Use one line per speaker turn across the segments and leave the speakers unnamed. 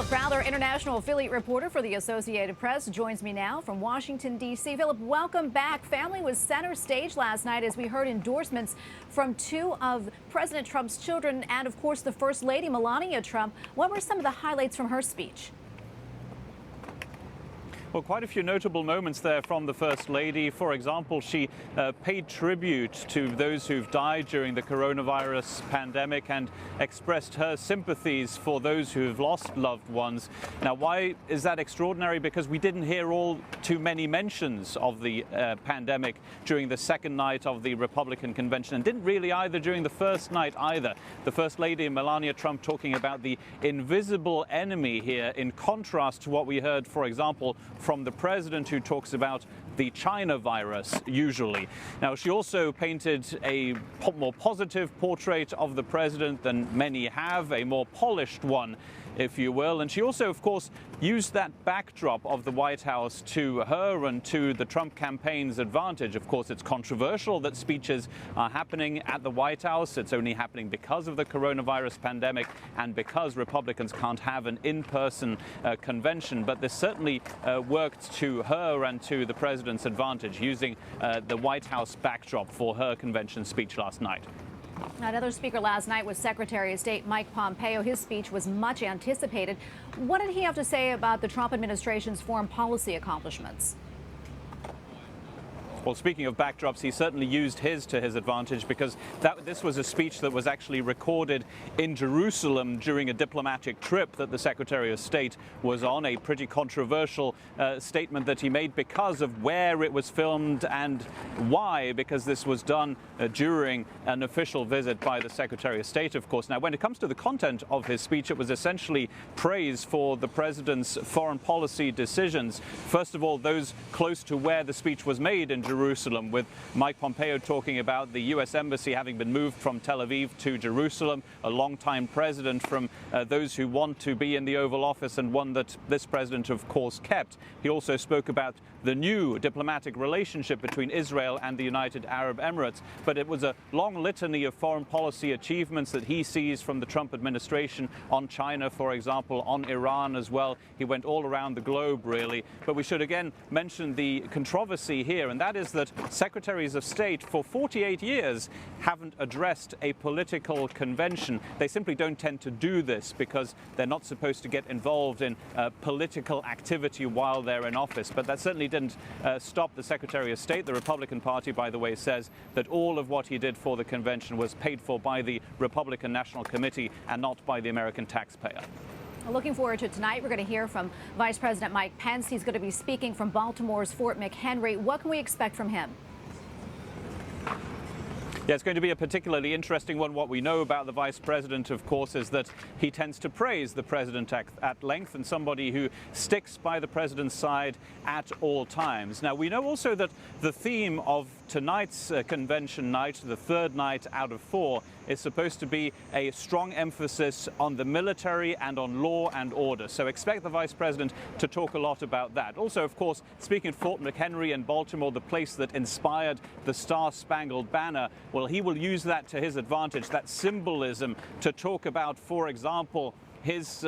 Philip Crowther, international affiliate reporter for the Associated Press, joins me now from Washington, D.C. Philip, welcome back. Family was center stage last night as we heard endorsements from two of President Trump's children and, of course, the First Lady Melania Trump. What were some of the highlights from her speech?
Well, quite a few notable moments there from the First Lady. For example, she paid tribute to those who've died during the coronavirus pandemic and expressed her sympathies for those who have lost loved ones. Now, why is that extraordinary? Because we didn't hear all too many mentions of the pandemic during the second night of the Republican convention, and didn't really either during the first night either. The First Lady, Melania Trump, talking about the invisible enemy here, in contrast to what we heard, for example, from the president, who talks about the China virus usually. Now, she also painted a more positive portrait of the president than many have, a more polished one, if you will. And she also, of course, used that backdrop of the White House to her and to the Trump campaign's advantage. Of course, it's controversial that speeches are happening at the White House. It's only happening because of the coronavirus pandemic and because Republicans can't have an in-person convention. But this certainly worked to her and to the president's advantage, using the White House backdrop for her convention speech last night.
Another speaker last night was Secretary of State Mike Pompeo. His speech was much anticipated. What did he have to say about the Trump administration's foreign policy accomplishments?
Well, speaking of backdrops, he certainly used his to his advantage, because this was a speech that was actually recorded in Jerusalem during a diplomatic trip that the Secretary of State was on, a pretty controversial statement that he made because of where it was filmed and why, because this was done during an official visit by the Secretary of State, of course. Now, when it comes to the content of his speech, it was essentially praise for the president's foreign policy decisions. First of all, those close to where the speech was made in Jerusalem, with Mike Pompeo talking about the U.S. Embassy having been moved from Tel Aviv to Jerusalem, a longtime president from those who want to be in the Oval Office, and one that this president, of course, kept. He also spoke about the new diplomatic relationship between Israel and the United Arab Emirates. But it was a long litany of foreign policy achievements that he sees from the Trump administration on China, for example, on Iran as well. He went all around the globe, really. But we should again mention the controversy here, and that is that secretaries of state for 48 years haven't addressed a political convention. They simply don't tend to do this because they're not supposed to get involved in political activity while they're in office. But that certainly didn't stop the Secretary of State. The Republican Party, by the way, says that all of what he did for the convention was paid for by the Republican National Committee and not by the American taxpayer.
Looking forward to tonight. We're going to hear from Vice President Mike Pence. He's going to be speaking from Baltimore's Fort McHenry. What can we expect from him?
Yeah, it's going to be a particularly interesting one. What we know about the vice president, of course, is that he tends to praise the president at length, and somebody who sticks by the president's side at all times. Now, we know also that the theme of tonight's convention night, the third night out of 4, is supposed to be a strong emphasis on the military and on law and order. So expect the vice president to talk a lot about that. Also, of course, speaking of Fort McHenry in Baltimore, the place that inspired the Star-Spangled Banner, well, he will use that to his advantage, that symbolism, to talk about, for example, his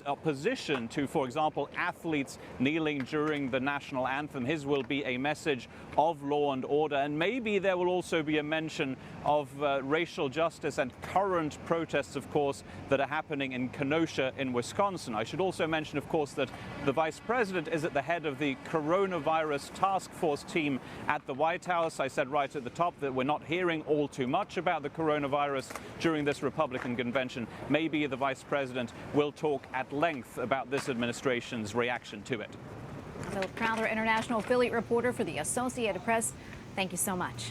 opposition to, for example, athletes kneeling during the national anthem. His will be a message of law and order, and maybe there will also be a mention of racial justice and current protests, of course, that are happening in Kenosha in Wisconsin. I should also mention, of course, that the vice president is at the head of the coronavirus task force team at the White House. I said right at the top that we're not hearing all too much about the coronavirus during this Republican convention. Maybe the vice president will talk at length about this administration's reaction to it.
Philip Crowther, international affiliate reporter for the Associated Press. Thank you so much.